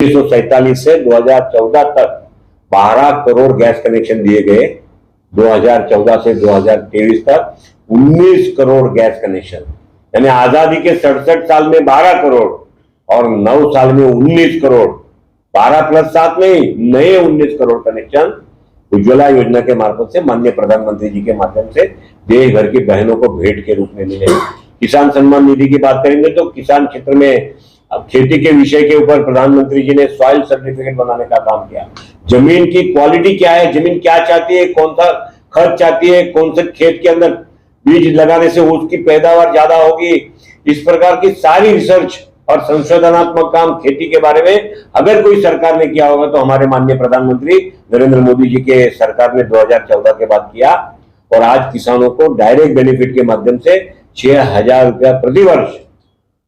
1947 से 2014 तक 12 crore gas connection दिए गए। 2014 से 2023 तक 19 करोड़ गैस कनेक्शन, यानी आजादी के 67 साल में 12 करोड़ और 9 साल में 19 करोड़, 12 प्लस 7 नहीं, नए 19 करोड़ कनेक्शन उज्ज्वला योजना के मार्फत से माननीय प्रधानमंत्री जी के माध्यम से देश भर की बहनों को भेंट के रूप में मिले। किसान सम्मान निधि की बात करेंगे तो किसान क्षेत्र में अब खेती के विषय के ऊपर प्रधानमंत्री जी ने सॉइल सर्टिफिकेट बनाने का काम किया। जमीन की क्वालिटी क्या है, जमीन क्या चाहती है, कौन सा खर्च चाहती है, कौन से खेत के अंदर बीज लगाने से उसकी पैदावार ज्यादा होगी, इस प्रकार की सारी रिसर्च और संशोधनात्मक काम खेती के बारे में अगर कोई सरकार ने किया होगा तो हमारे माननीय प्रधानमंत्री नरेंद्र मोदी जी के सरकार ने 2014 के बाद किया। और आज किसानों को डायरेक्ट बेनिफिट के माध्यम से 6,000 रुपया प्रतिवर्ष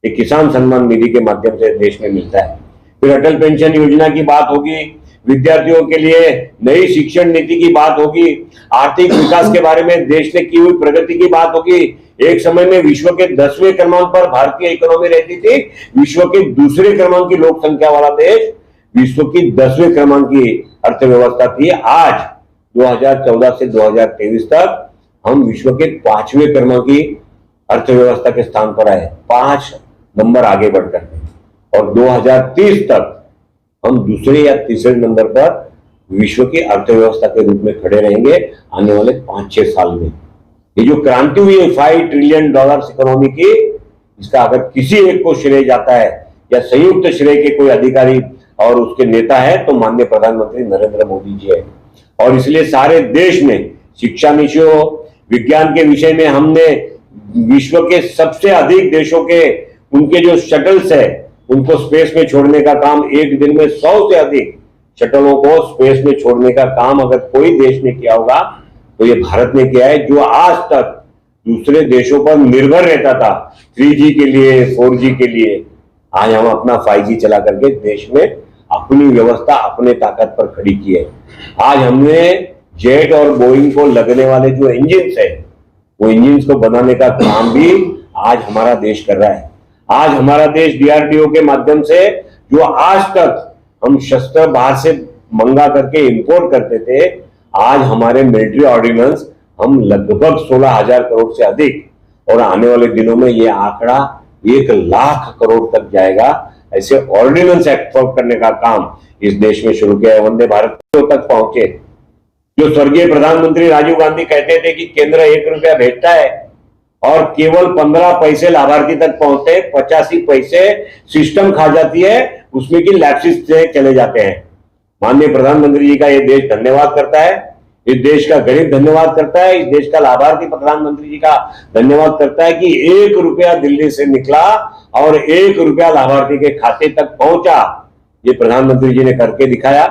एक किसान सम्मान निधि के माध्यम से देश में मिलता है। फिर अटल पेंशन योजना की बात होगी, विद्यार्थियों के लिए नई शिक्षण नीति की बात होगी, आर्थिक विकास के बारे में देश ने की हुई प्रगति की बात होगी। एक समय में विश्व के 10वें क्रमांक पर भारतीय इकोनॉमी रहती थी, विश्व के दूसरे क्रमांक की लोक संख्या वाला देश, विश्व की 10वें क्रमांक की अर्थव्यवस्था थी। आज 2014 से 2023 तक हम विश्व के 5वें क्रमांक की अर्थव्यवस्था के स्थान पर आए, 5 नंबर आगे बढ़कर, और 2030 तक हम दूसरे या तीसरे नंबर पर विश्व की अर्थव्यवस्था के रूप में खड़े रहेंगे आने वाले 5-6 साल में। ये जो क्रांति हुई है $5 ट्रिलियन इकोनॉमी की, इसका अगर किसी एक को श्रेय जाता है या संयुक्त श्रेय के कोई अधिकारी और उसके नेता है तो माननीय प्रधानमंत्री नरेंद्र मोदी जी है। और इसलिए सारे देश में शिक्षा विषयों, विज्ञान के विषय में हमने विश्व के सबसे अधिक देशों के उनके जो शटल्स है उनको स्पेस में छोड़ने का काम, एक दिन में 100 से अधिक शटलों को स्पेस में छोड़ने का काम अगर कोई देश ने किया होगा तो ये भारत ने किया है, जो आज तक दूसरे देशों पर निर्भर रहता था 3G के लिए, 4G के लिए। आज हम अपना 5G चला करके देश में अपनी व्यवस्था अपने ताकत पर खड़ी की है। आज हमने जेट और बोइंग को लगने वाले जो इंजिन है वो इंजिन को बनाने का काम भी आज हमारा देश कर रहा है। आज हमारा देश DRDO के माध्यम से जो आज तक हम शस्त्र बाहर से मंगा करके इंपोर्ट करते थे, आज हमारे मिलिट्री ऑर्डिनेंस हम लगभग 16,000 करोड़ से अधिक, और आने वाले दिनों में ये आंकड़ा 1 लाख करोड़ तक जाएगा। ऐसे ऑर्डिनेंस एक्सपोर्ट करने का काम इस देश में शुरू किया है। वंदे भारत तक पहुंचे। जो स्वर्गीय प्रधानमंत्री राजीव गांधी कहते थे कि केंद्र 1 रुपया भेजता है और केवल 15 पैसे लाभार्थी तक पहुंचते, 85 पैसे सिस्टम खा जाती है, उसमें की लैप्सिस से चले जाते हैं। माननीय प्रधानमंत्री जी का ये देश धन्यवाद करता है, इस देश का गरीब धन्यवाद करता है, इस देश का लाभार्थी प्रधानमंत्री जी का धन्यवाद करता है कि 1 रुपया दिल्ली से निकला और 1 रुपया लाभार्थी के खाते तक पहुंचा। ये प्रधानमंत्री जी ने करके दिखाया।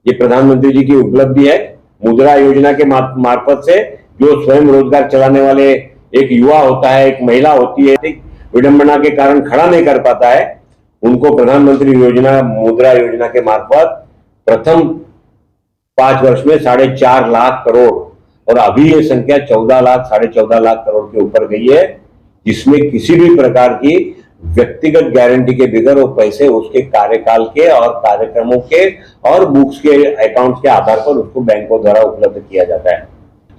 ये प्रधानमंत्री जी की उपलब्धि है। मुद्रा योजना के मार्फत से जो स्वयं रोजगार चलाने वाले एक युवा होता है, एक महिला होती है, विडंबना के कारण खड़ा नहीं कर पाता है, उनको प्रधानमंत्री योजना, मुद्रा योजना के मार्फत प्रथम 5 वर्ष में 4.5 लाख करोड़, और अभी ये संख्या 14 लाख, 14.5 लाख करोड़ के ऊपर गई है, जिसमें किसी भी प्रकार की व्यक्तिगत गारंटी के बगैर वो पैसे उसके कार्यकाल के और कार्यक्रमों के और बुक्स के अकाउंट के आधार पर उसको बैंकों द्वारा उपलब्ध किया जाता है।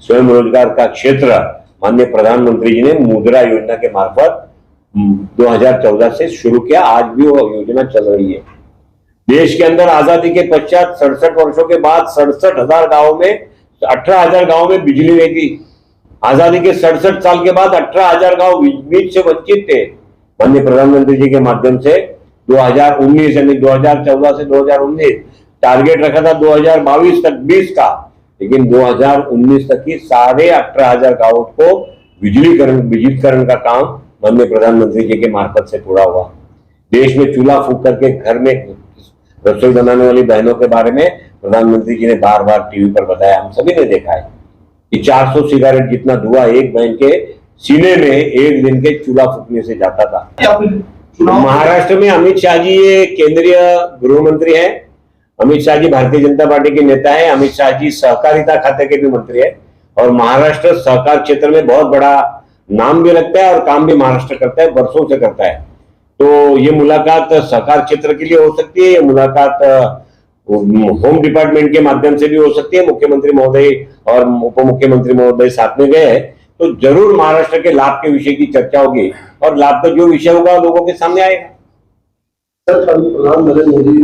स्वयं रोजगार का क्षेत्र माननीय प्रधानमंत्री जी ने मुद्रा योजना के मार्फत 2014 से शुरू किया। आज भी वो योजना चल रही है। देश के अंदर आजादी के पश्चात 67 वर्षों के बाद 67,000 गांवों में, 18,000 गांवों में बिजली नहीं थी। आजादी के 67 साल के बाद 18,000 गांव बीज से वंचित थे। माननीय प्रधानमंत्री जी के माध्यम से 2019 यानी 2014 से 2019 टारगेट रखा था 2022 तक 20 का, लेकिन 2019 तक ही 18,500 गांवों को विद्युतीकरण का काम माननीय प्रधानमंत्री जी के मार्फत से पूरा हुआ। देश में चूल्हा फूंक करके घर में रसोई बनाने वाली बहनों के बारे में प्रधानमंत्री जी ने बार बार टीवी पर बताया, हम सभी ने देखा है कि 400 सिगरेट जितना धुआं एक बहन के सीने में एक दिन के चूल्हा फूंकने से जाता था। महाराष्ट्र में अमित शाह जी ये केंद्रीय गृह मंत्री है। अमित शाह जी भारतीय जनता पार्टी के नेता है। अमित शाह जी सहकारिता खाते के भी मंत्री है और महाराष्ट्र सहकार क्षेत्र में बहुत बड़ा नाम भी रखता है और काम भी महाराष्ट्र करता है, वर्षों से करता है। तो ये मुलाकात सरकार क्षेत्र के लिए हो सकती है, ये मुलाकात होम डिपार्टमेंट के माध्यम से भी हो सकती है। मुख्यमंत्री महोदय और उप मुख्यमंत्री महोदय साथ में गए तो जरूर महाराष्ट्र के लाभ के विषय की चर्चा होगी और लाभ का जो विषय होगा लोगों के सामने आएगा।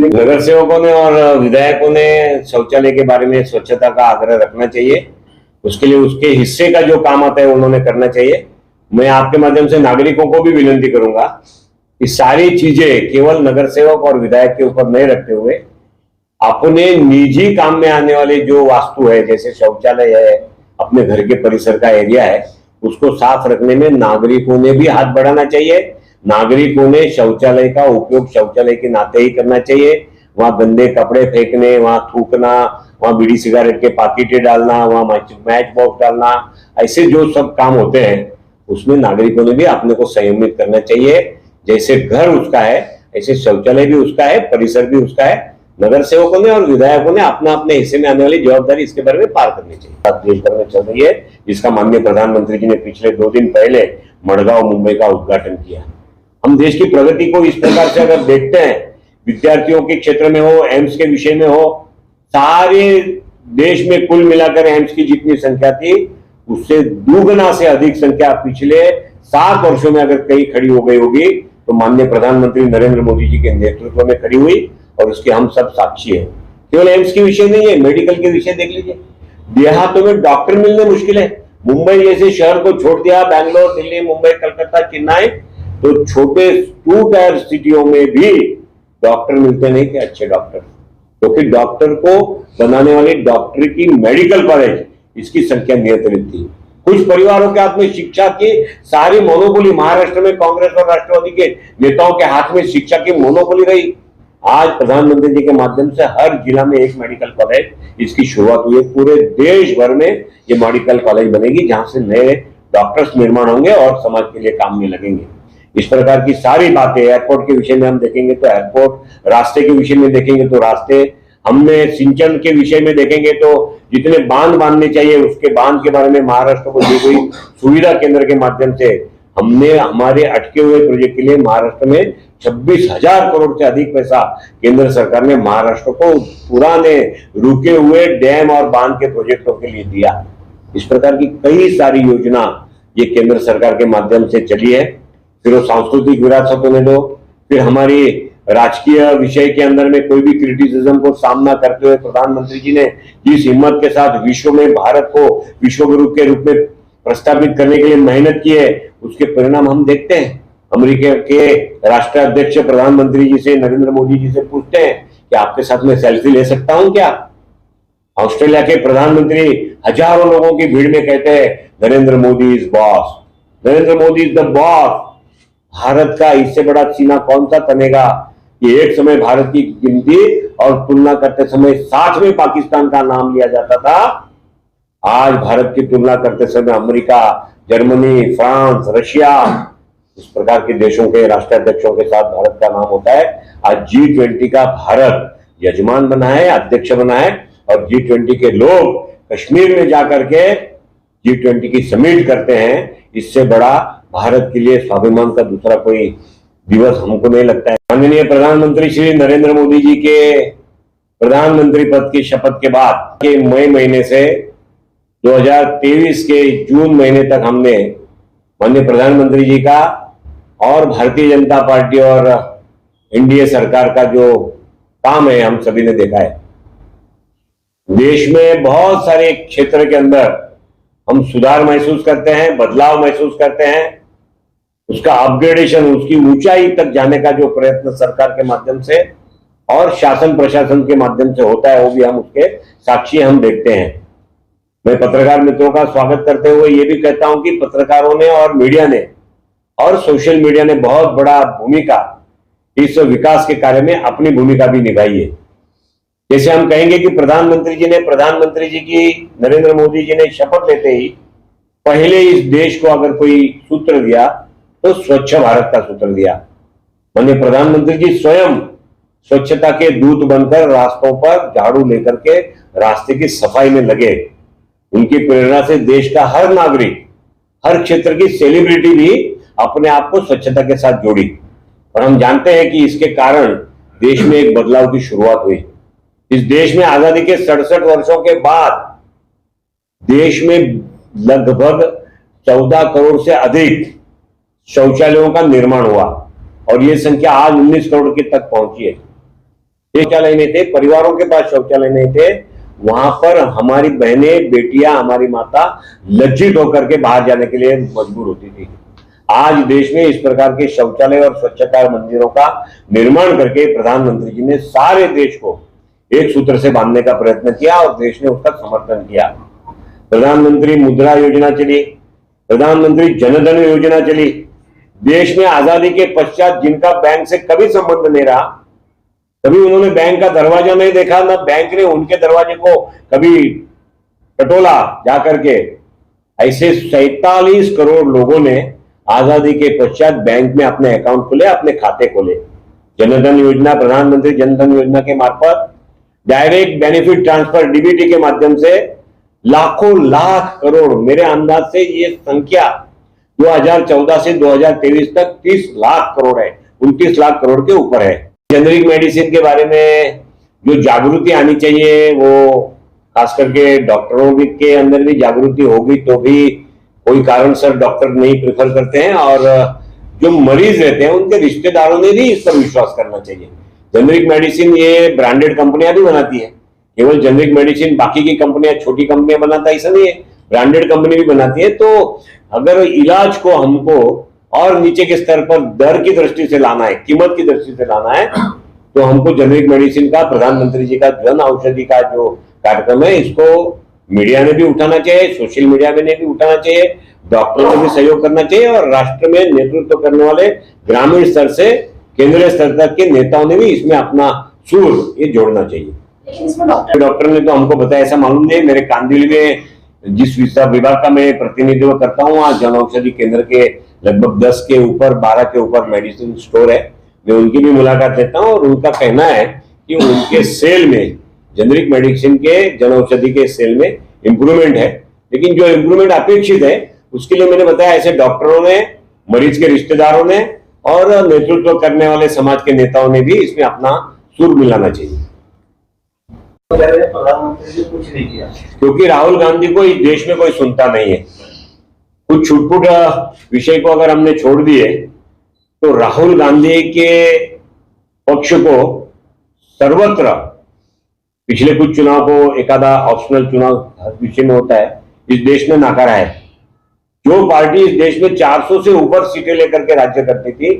नगर सेवकों ने और विधायकों ने शौचालय के बारे में स्वच्छता का आग्रह रखना चाहिए, उसके लिए उसके हिस्से का जो काम आता है उन्होंने करना चाहिए। मैं आपके माध्यम से नागरिकों को भी विनती करूंगा कि सारी चीजें केवल नगर सेवक और विधायक के ऊपर नहीं रखते हुए अपने निजी काम में आने वाले जो वास्तु है, जैसे शौचालय है, अपने घर के परिसर का एरिया है, उसको साफ रखने में नागरिकों ने भी हाथ बढ़ाना चाहिए। नागरिकों ने शौचालय का उपयोग शौचालय के नाते ही करना चाहिए। वहां गंदे कपड़े फेंकने, वहां थूकना, वहां बीड़ी सिगरेट के पाकिटें डालना, वहां मैच बॉक्स डालना, ऐसे जो सब काम होते हैं उसमें नागरिकों ने भी अपने को संयमित करना चाहिए। जैसे घर उसका है ऐसे शौचालय भी उसका है, परिसर भी उसका है। नगर सेवकों ने और विधायकों ने अपना अपने हिस्से में आने वाली जवाबदारी इसके बारे में पार करनी चाहिए। देश भर में चल रही है, जिसका माननीय प्रधानमंत्री जी ने पिछले 2 दिन पहले मडगांव मुंबई का उद्घाटन किया। हम देश की प्रगति को इस प्रकार से अगर देखते हैं, विद्यार्थियों के क्षेत्र में हो, एम्स के विषय में हो, सारे देश में कुल मिलाकर एम्स की जितनी संख्या थी उससे दुगना से अधिक संख्या पिछले 7 वर्षों में अगर कहीं खड़ी हो गई होगी तो माननीय प्रधानमंत्री नरेंद्र मोदी जी के नेतृत्व में खड़ी हुई और उसके हम सब साक्षी हैं। केवल एम्स के विषय नहीं है, मेडिकल के विषय देख लीजिए। देहातों में डॉक्टर मिलने मुश्किल है। मुंबई जैसे शहर को छोड़ दिया, बैंगलोर, दिल्ली, मुंबई, कलकत्ता, चेन्नई, तो छोटे 2 टायर सिटियों में भी डॉक्टर मिलते नहीं थे, अच्छे डॉक्टर, क्योंकि डॉक्टर को बनाने वाली डॉक्टर की मेडिकल कॉलेज इसकी संख्या नियंत्रित थी। कुछ परिवारों के हाथ में शिक्षा की सारी मोनोपोली, महाराष्ट्र में कांग्रेस और राष्ट्रवादी के नेताओं के हाथ में शिक्षा की मोनोपोली रही। आज प्रधानमंत्री जी के माध्यम से हर जिला में एक मेडिकल कॉलेज इसकी शुरुआत हुई है। पूरे देश भर में ये मेडिकल कॉलेज बनेगी जहां से नए डॉक्टर्स निर्माण होंगे और समाज के लिए काम में लगेंगे। इस प्रकार की सारी बातें, एयरपोर्ट के विषय में हम देखेंगे तो एयरपोर्ट, रास्ते के विषय में देखेंगे तो रास्ते, हमने सिंचन के विषय में देखेंगे तो जितने बांध बांधने चाहिए उसके बांध के बारे में महाराष्ट्र को दी गई सुविधा केंद्र के माध्यम से हमने हमारे अटके हुए प्रोजेक्ट के लिए महाराष्ट्र में 26,000 करोड़ से अधिक पैसा केंद्र सरकार ने महाराष्ट्र को पुराने रुके हुए डैम और बांध के प्रोजेक्टों के लिए दिया। इस प्रकार की कई सारी योजना ये केंद्र सरकार के माध्यम से चली है। फिर वो सांस्कृतिक विरासत होने दो, फिर हमारी राजकीय विषय के अंदर में कोई भी क्रिटिसिज्म को सामना करते हुए प्रधानमंत्री जी ने जिस हिम्मत के साथ विश्व में भारत को विश्व गुरु के रूप में प्रस्तावित करने के लिए मेहनत की है, उसके परिणाम हम देखते हैं। अमेरिका के राष्ट्राध्यक्ष प्रधानमंत्री जी से, नरेंद्र मोदी जी से पूछते हैं कि आपके साथ में सेल्फी ले सकता हूं क्या? ऑस्ट्रेलिया के प्रधानमंत्री हजारों लोगों की भीड़ में कहते हैं Narendra Modi is boss, Narendra Modi is the boss. Bharat का इससे बड़ा सीना कौन सा तनेगा कि एक समय भारत की गिनती और तुलना करते समय साथ में पाकिस्तान का नाम लिया जाता था। आज भारत की तुलना करते समय अमेरिका, जर्मनी, फ्रांस, रशिया, इस प्रकार के देशों के राष्ट्राध्यक्षों के साथ भारत का नाम होता है। आज G20 का भारत यजमान बना है, अध्यक्ष बना है और G20 के लोग कश्मीर में जाकर के G20 की समिट करते हैं। इससे बड़ा भारत के लिए स्वाभिमान का दूसरा कोई दिवस हमको नहीं लगता है। माननीय प्रधानमंत्री श्री नरेंद्र मोदी जी के प्रधानमंत्री पद की शपथ के बाद के मई महीने से 2023 के जून महीने तक हमने माननीय प्रधानमंत्री जी का और भारतीय जनता पार्टी और एनडीए सरकार का जो काम है हम सभी ने देखा है। देश में बहुत सारे क्षेत्र के अंदर हम सुधार महसूस करते हैं, बदलाव महसूस करते हैं। उसका अपग्रेडेशन, उसकी ऊंचाई तक जाने का जो प्रयत्न सरकार के माध्यम से और शासन प्रशासन के माध्यम से होता है वो भी हम उसके साक्षी हम देखते हैं। मैं पत्रकार मित्रों का स्वागत करते हुए ये भी कहता हूं कि पत्रकारों ने और मीडिया ने और सोशल मीडिया ने बहुत बड़ा भूमिका इस विकास के कार्य में अपनी भूमिका भी निभाई है। जैसे हम कहेंगे कि प्रधानमंत्री जी की नरेंद्र मोदी जी ने शपथ लेते ही पहले इस देश को अगर कोई सूत्र दिया तो स्वच्छ भारत का सूत्र दिया। माननीय प्रधानमंत्री जी स्वयं स्वच्छता के दूत बनकर रास्तों पर झाड़ू लेकर के रास्ते की सफाई में लगे। उनकी प्रेरणा से देश का हर नागरिक, हर क्षेत्र की सेलिब्रिटी भी अपने आप को स्वच्छता के साथ जोड़ी और हम जानते हैं कि इसके कारण देश में एक बदलाव की शुरुआत हुई। इस देश में आजादी के 67 वर्षों के बाद देश में लगभग 14 करोड़ से अधिक शौचालयों का निर्माण हुआ और ये संख्या आज 19 करोड़ की तक पहुंची है। शौचालय नहीं थे, परिवारों के पास शौचालय नहीं थे, वहां पर हमारी बहनें, बेटियां, हमारी माता लज्जित होकर के बाहर जाने के लिए मजबूर होती थी। आज देश में इस प्रकार के शौचालय और स्वच्छता मंदिरों का निर्माण करके प्रधानमंत्री जी ने सारे देश को एक सूत्र से बांधने का प्रयत्न किया और देश ने उसका समर्थन किया। प्रधानमंत्री मुद्रा योजना चली, प्रधानमंत्री जनधन योजना चली। देश में आजादी के पश्चात जिनका बैंक से कभी संबंध नहीं रहा, कभी उन्होंने बैंक का दरवाजा नहीं देखा, ना बैंक ने उनके दरवाजे को कभी टटोला जाकर के, ऐसे 47 करोड़ लोगों ने आजादी के पश्चात बैंक में अपने अकाउंट खोले, अपने खाते खोले। जनधन योजना, प्रधानमंत्री जनधन योजना के मार्फत डायरेक्ट बेनिफिट ट्रांसफर डीबीटी के माध्यम से लाखों लाख करोड़, मेरे अंदाज से ये संख्या 2014 से 2023 तक 30 लाख करोड़ है, 29 लाख करोड़ के ऊपर है। जेनरिक मेडिसिन के बारे में जो जागृति आनी चाहिए, वो खास करके डॉक्टरों के अंदर भी जागृति होगी तो भी कोई कारणसर डॉक्टर नहीं प्रेफर करते हैं और जो मरीज रहते हैं उनके रिश्तेदारों ने भी इस पर विश्वास करना चाहिए। जेनरिक मेडिसिन ये ब्रांडेड कंपनियां भी बनाती है, केवल जेनरिक मेडिसिन बाकी की कंपनियां, छोटी कंपनियां बनाता है ऐसा नहीं है, ब्रांडेड कंपनी भी बनाती है। तो अगर इलाज को हमको और नीचे के स्तर पर दर की दृष्टि से लाना है, कीमत की दृष्टि से लाना है, तो हमको जेनरिक मेडिसिन का, प्रधानमंत्री जी का जन औषधि का जो कार्यक्रम है, इसको मीडिया ने भी उठाना चाहिए, सोशल मीडिया में भी उठाना चाहिए, डॉक्टरों ने भी सहयोग करना चाहिए और राष्ट्र में नेतृत्व करने वाले ग्रामीण स्तर से केंद्रीय स्तर तक के नेताओं ने भी इसमें अपना सुर ये जोड़ना चाहिए। डॉक्टर ने तो हमको बताया, ऐसा मालूम नहीं, मेरे कांदिवली में जिस विभाग का मैं प्रतिनिधित्व करता हूँ, वहाँ जन औषधि केंद्र के लगभग 10 के ऊपर, 12 के ऊपर मेडिसिन स्टोर है। मैं उनकी भी मुलाकात लेता हूँ और उनका कहना है कि उनके सेल में, जेनरिक मेडिसिन के, जन औषधि के सेल में इंप्रूवमेंट है, लेकिन जो इंप्रूवमेंट अपेक्षित है उसके लिए मैंने बताया ऐसे डॉक्टरों ने, मरीज के रिश्तेदारों ने और नेतृत्व करने वाले समाज के नेताओं ने भी इसमें अपना सुर मिलाना चाहिए। प्रधानमंत्री जी कुछ नहीं किया क्योंकि राहुल गांधी को इस देश में कोई सुनता नहीं है। कुछ छुटपुट विषय को अगर हमने छोड़ दिए तो राहुल गांधी के पक्ष को सर्वत्र, पिछले कुछ चुनाव को एकादा ऑप्शनल चुनाव हर विषय में होता है, इस देश ने नकारा है। जो पार्टी इस देश में 400 से ऊपर सीटें लेकर के राज्य करती थी,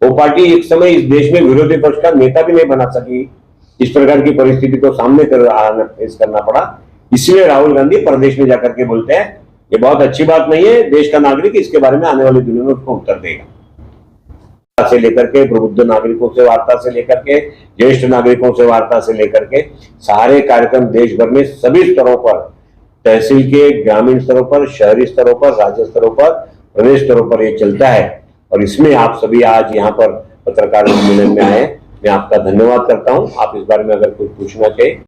वो पार्टी एक समय इस देश में विरोधी पक्ष का नेता भी नहीं बना सकी। इस प्रकार की परिस्थिति को सामने फेस करना पड़ा। इसलिए राहुल गांधी प्रदेश में जाकर के बोलते हैं, ये बहुत अच्छी बात नहीं है, देश का नागरिक इसके बारे में आने वाले दिनों में उसको उत्तर देगा। से लेकर के प्रबुद्ध नागरिकों से वार्ता से लेकर के ज्येष्ठ नागरिकों से वार्ता से लेकर के सारे कार्यक्रम देश भर में सभी स्तरों पर, तहसील के, ग्रामीण स्तरों पर, शहरी स्तरों पर, राज्य स्तरों पर, प्रदेश स्तरों पर ये चलता है। और इसमें आप सभी आज यहाँ पर पत्रकार सम्मेलन में आए, मैं आपका धन्यवाद करता हूँ। आप इस बारे में अगर कुछ पूछना चाहिए